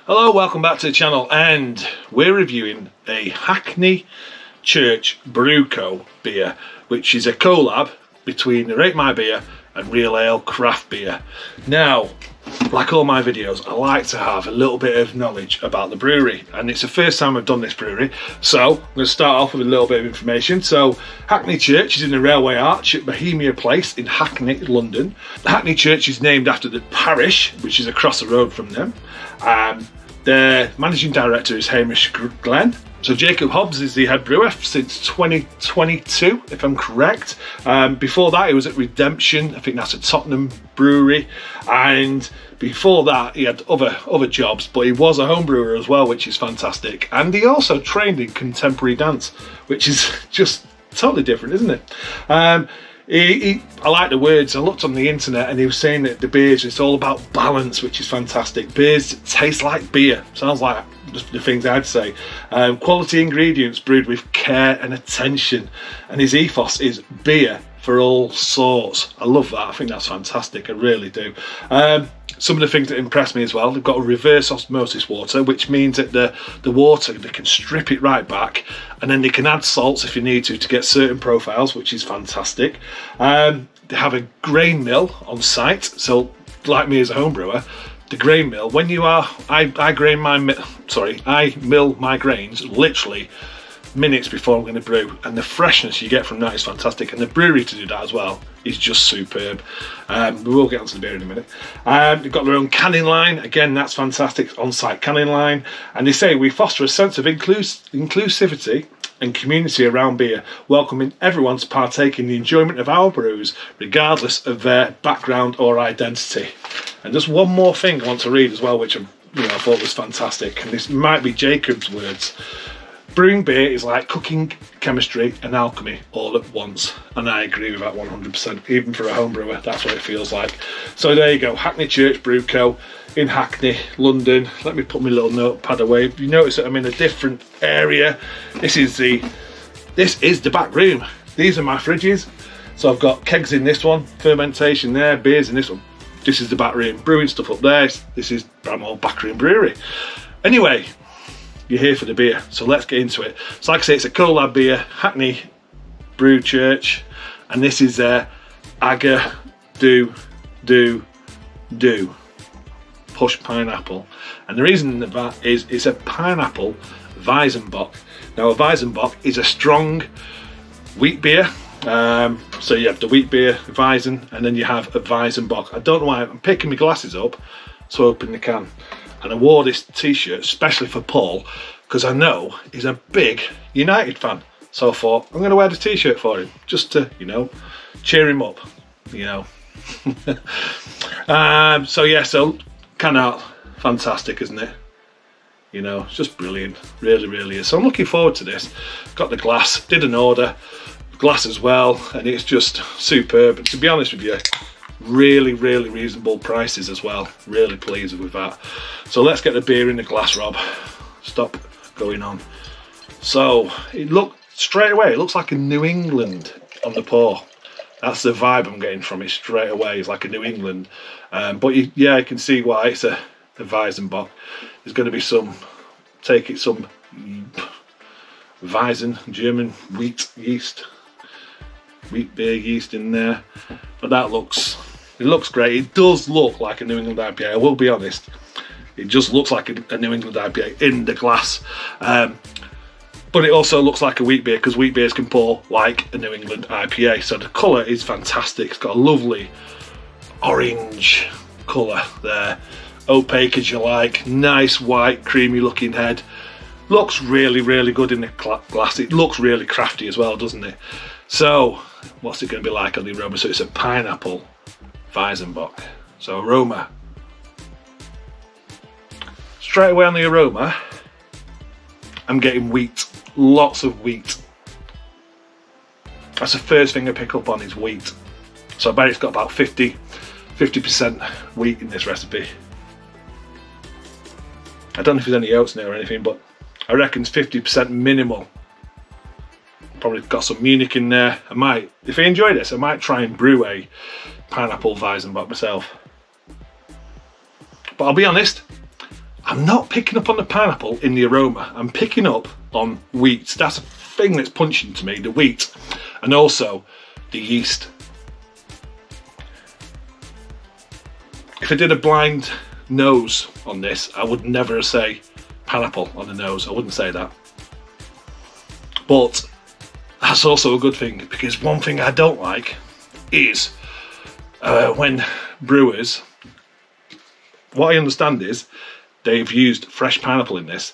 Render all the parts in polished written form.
Hello, welcome back to the channel, and we're reviewing a Hackney Church Brew Co beer, which is a collab between Rate My Beer and Real Ale Craft Beer. Now, like all my videos, I like to have a little bit of knowledge about the brewery, and it's the first time I've done this brewery, so I'm going to start off with a little bit of information. So Hackney Church is in the Railway Arch at Bohemia Place in Hackney, London. Hackney Church is named after the parish, which is across the road from them. Their managing director is Hamish Glenn. So Jacob Hobbs is the head brewer since 2022, if I'm correct. Before that, he was at Redemption. I think that's a Tottenham brewery. And before that, he had other jobs, but he was a home brewer as well, which is fantastic. And he also trained in contemporary dance, which is just totally different, isn't it? I like the words. I looked on the internet and he was saying that the beers, it's all about balance, which is fantastic. Beers taste like beer. Sounds like the things I'd say. Quality ingredients brewed with care and attention. And his ethos is beer for all sorts. I love that. I think that's fantastic. I really do. Some of the things that impressed me as well, they've got a reverse osmosis water, which means that the water, they can strip it right back, and then they can add salts if you need to get certain profiles, which is fantastic. They have a grain mill on site, so like me as a home brewer, the grain mill, when you are, I mill my grains literally minutes before I'm going to brew, and the freshness you get from that is fantastic, and the brewery to do that as well is just superb. We will get onto the beer in a minute. They've got their own canning line, again that's fantastic, on-site canning line, and they say we foster a sense of inclusivity and community around beer, welcoming everyone to partake in the enjoyment of our brews regardless of their background or identity. And just one more thing I want to read as well, which I thought was fantastic, and this might be Jacob's words. Brewing beer is like cooking, chemistry and alchemy all at once. And I agree with that 100%. Even for a home brewer, that's what it feels like. So there you go, Hackney Church Brew Co in Hackney, London. Let me put my little notepad away. You notice that I'm in a different area. This is the back room. These are my fridges. So I've got kegs in this one, fermentation there, beers in this one. This is the back room, brewing stuff up there. This is Bramhall Backroom Brewery. Anyway, you're here for the beer, so let's get into it. So like I say, it's a collab beer, Hackney Brew Church, and this is their Agadoo Push Pineapple. And the reason that is it's a pineapple Weizenbock. Now a Weizenbock is a strong wheat beer. So you have the wheat beer, Weizen, and then you have a Weizenbock. I don't know why I'm picking my glasses up to open the can. And I wore this t-shirt especially for Paul because I know he's a big United fan. So I thought I'm going to wear the t-shirt for him just to, cheer him up, So can art, fantastic, isn't it? It's just brilliant, really, really is. So I'm looking forward to this. Got the glass, did an order, glass as well, and it's just superb. And to be honest with you, really, really reasonable prices as well. Really pleased with that. So let's get the beer in the glass, Rob. Stop going on. So it looks like a New England on the pour. That's the vibe I'm getting from it straight away. It's like a New England. But you can see why it's a Weizenbock. There's going to be some Weizen, German wheat beer yeast in there. But it looks great. It does look like a New England IPA, I will be honest. It just looks like a New England IPA in the glass. But it also looks like a wheat beer because wheat beers can pour like a New England IPA. So the colour is fantastic. It's got a lovely orange colour there. Opaque as you like. Nice white creamy looking head. Looks really, really good in the glass. It looks really crafty as well, doesn't it? So what's it going to be like on the aroma? So it's a pineapple Weizenbock. So aroma. Straight away on the aroma, I'm getting wheat. Lots of wheat. That's the first thing I pick up on is wheat. So I bet it's got about 50% wheat in this recipe. I don't know if there's any oats in it or anything, but I reckon it's 50% minimal. Probably got some Munich in there. If I enjoy this, I might try and brew a pineapple Weizenbock myself. But I'll be honest, I'm not picking up on the pineapple in the aroma. I'm picking up on wheat. That's a thing that's punching to me, the wheat, and also the yeast. If I did a blind nose on this, I would never say pineapple on the nose. I wouldn't say that. But that's also a good thing, because one thing I don't like is when brewers, what I understand is they've used fresh pineapple in this,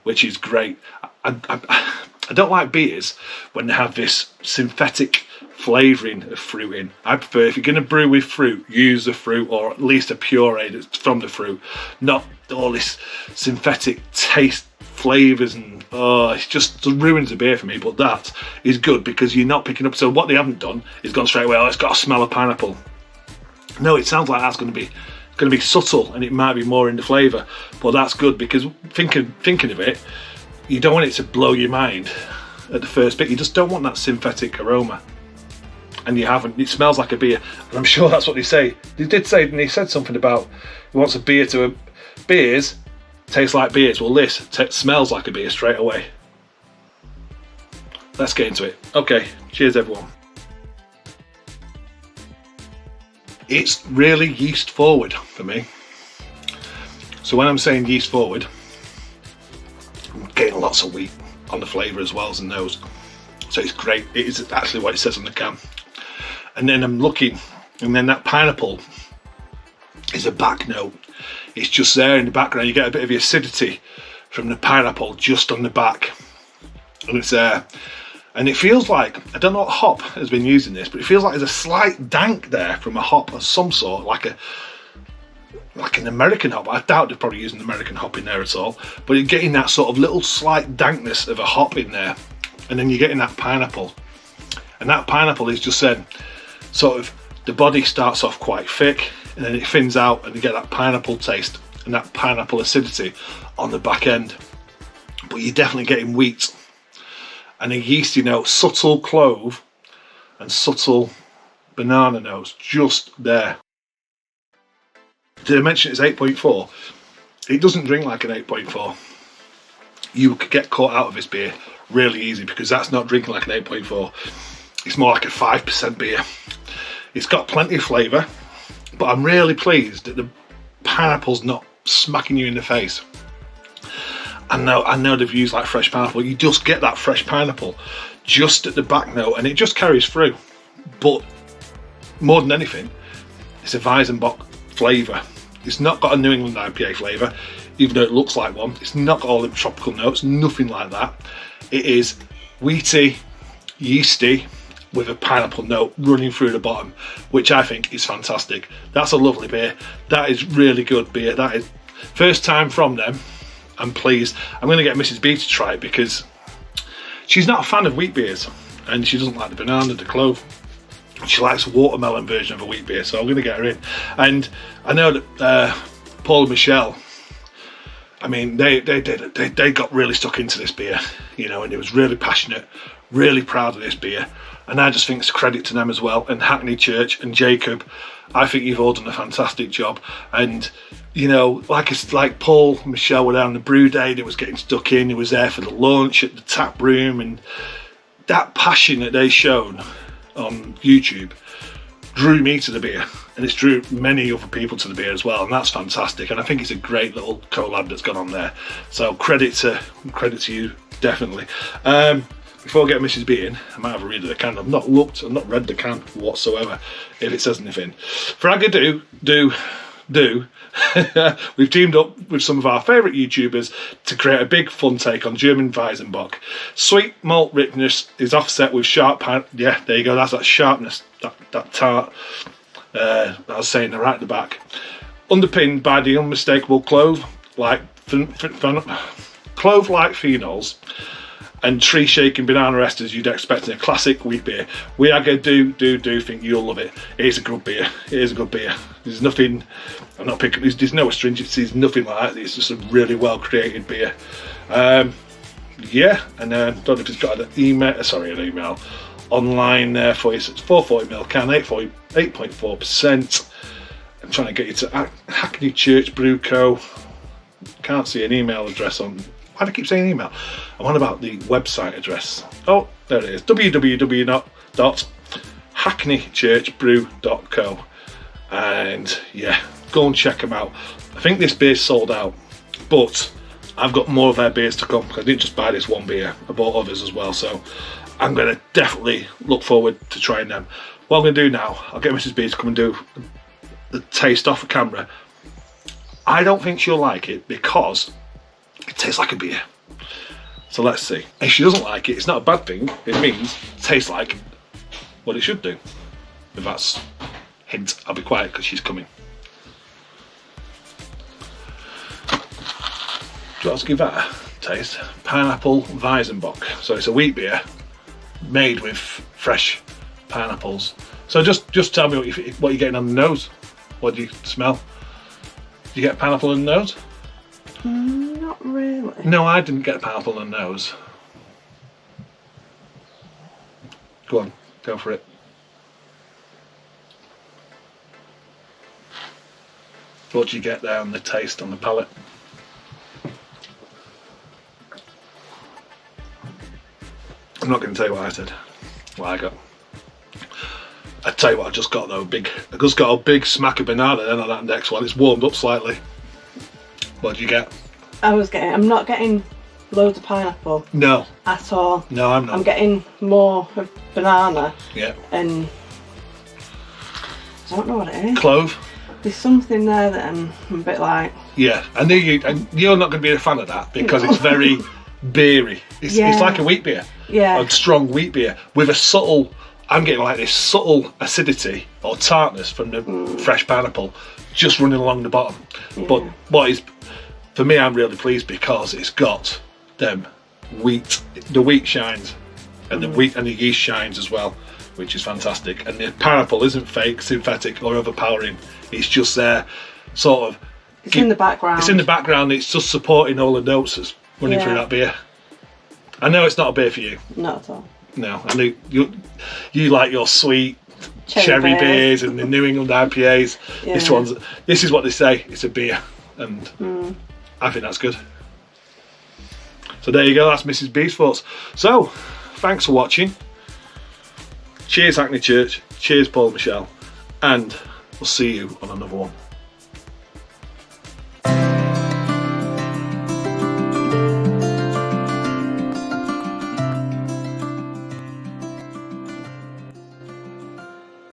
which is great. I don't like beers when they have this synthetic flavouring of fruit in. I prefer, if you're going to brew with fruit, use the fruit, or at least a puree that's from the fruit, not all this synthetic taste flavours, and it just ruins the beer for me. But that is good, because you're not picking up. So what they haven't done is gone straight away, it's got a smell of pineapple. No, it sounds like that's going to be subtle, and it might be more in the flavour, but that's good, because thinking of it, you don't want it to blow your mind at the first bit. You just don't want that synthetic aroma, and you haven't. It smells like a beer, and I'm sure that's what they say. They did say, and they said something about he wants a beer to beers taste like beers. Well, this smells like a beer straight away. Let's get into it. Okay, cheers everyone. It's really yeast forward for me. So when I'm saying yeast forward, I'm getting lots of wheat on the flavour as well as the nose. So it's great. It is actually what it says on the can. And then I'm looking, and then that pineapple is a back note. It's just there in the background. You get a bit of the acidity from the pineapple just on the back, and it's there. And it feels like, I don't know what hop has been used in this, but it feels like there's a slight dank there from a hop of some sort, like an American hop. I doubt they're probably using American hop in there at all, but you're getting that sort of little slight dankness of a hop in there, and then you're getting that pineapple. And that pineapple is just then sort of, the body starts off quite thick, and then it thins out, and you get that pineapple taste and that pineapple acidity on the back end. But you're definitely getting wheat and a yeasty note, subtle clove and subtle banana notes just there. Did I mention it's 8.4? It doesn't drink like an 8.4. You could get caught out of this beer really easy, because that's not drinking like an 8.4. It's more like a 5% beer. It's got plenty of flavour, but I'm really pleased that the pineapple's not smacking you in the face. I know they've used like fresh pineapple. You just get that fresh pineapple just at the back note, and it just carries through. But more than anything, it's a Weizenbock flavour. It's not got a New England IPA flavour, even though it looks like one. It's not got all the tropical notes, nothing like that. It is wheaty, yeasty, with a pineapple note running through the bottom, which I think is fantastic. That's a lovely beer. That is really good beer. That is first time from them. I'm pleased. I'm going to get Mrs. B to try it, because she's not a fan of wheat beers, and she doesn't like the banana, the clove. She likes a watermelon version of a wheat beer, so I'm going to get her in. And I know that Paul and Michelle, I mean, they got really stuck into this beer, you know, and it was really passionate, really proud of this beer. And I just think it's a credit to them as well. And Hackney Church and Jacob, I think you've all done a fantastic job. And, you know, like Paul and Michelle were down the brew day, they was getting stuck in, they was there for the launch at the tap room, and that passion that they shown on YouTube drew me to the beer, and it's drew many other people to the beer as well, and that's fantastic. And I think it's a great little collab that's gone on there. So credit to you, definitely. Before I get Mrs. B in, I might have a read of the can. I've not read the can whatsoever, if it says anything. For Agadoo, we've teamed up with some of our favourite YouTubers to create a big fun take on German Weizenbock. Sweet malt richness is offset with sharp yeah, there you go, that's that sharpness, that tart, I was saying right at the back. Underpinned by the unmistakable clove-like phenols and tree shaking banana esters you'd expect in a classic wheat beer. We Agadoo think you'll love it. It is a good beer. It is a good beer. There's nothing, I'm not picking, there's no astringencies, nothing like that. It's just a really well created beer. Yeah, and don't know if it's got an email online there for you. So it's 440ml can, 8.4%. I'm trying to get you to Hackney Church Brew Co. can't see an email address on. Why do I keep saying email? I'm on about the website address. Oh, there it is. www.hackneychurchbrew.co. And yeah, go and check them out. I think this beer's sold out, but I've got more of their beers to come. I didn't just buy this one beer, I bought others as well, so I'm going to definitely look forward to trying them. What I'm going to do now, I'll get Mrs. B to come and do the taste off the camera. I don't think she'll like it because it tastes like a beer. So let's see. If she doesn't like it, it's not a bad thing. It means it tastes like what it should do. If that's hint, I'll be quiet because she's coming. Do you want to give that a taste? Pineapple Weizenbock. So it's a wheat beer made with fresh pineapples. So just tell me what you're getting on the nose. What do you smell? Do you get pineapple in the nose? Not really. No, I didn't get pineapple in the nose. Go on, go for it. What do you get there on the taste, on the palate? I'm not going to tell you what I said, what I got. I'll tell you what I just got though, I just got a big smack of banana then on that next one. It's warmed up slightly. What do you get? I'm not getting loads of pineapple. No. At all. No, I'm not. I'm getting more of banana. Yeah. And I don't know what it is. Clove. There's something there that I'm a bit like. Yeah, I knew you, and you're not going to be a fan of that because it's very beery. It's like a wheat beer. Yeah. A strong wheat beer with a subtle, I'm getting like this subtle acidity or tartness from the fresh pineapple just running along the bottom. Yeah. But what is, for me, I'm really pleased because it's got the wheat shines and the wheat and the yeast shines as well, which is fantastic. And the pineapple isn't fake, synthetic or overpowering. It's just there, sort of. It's in the background. It's in the background. It's just supporting all the notes that's running through that beer. I know it's not a beer for you. Not at all. No, I know you like your sweet cherry beers and the New England IPAs. Yeah. This is what they say. It's a beer, and I think that's good. So there you go. That's Mrs. B's thoughts. So thanks for watching. Cheers, Hackney Church. Cheers, Paul and Michelle, and we'll see you on another one.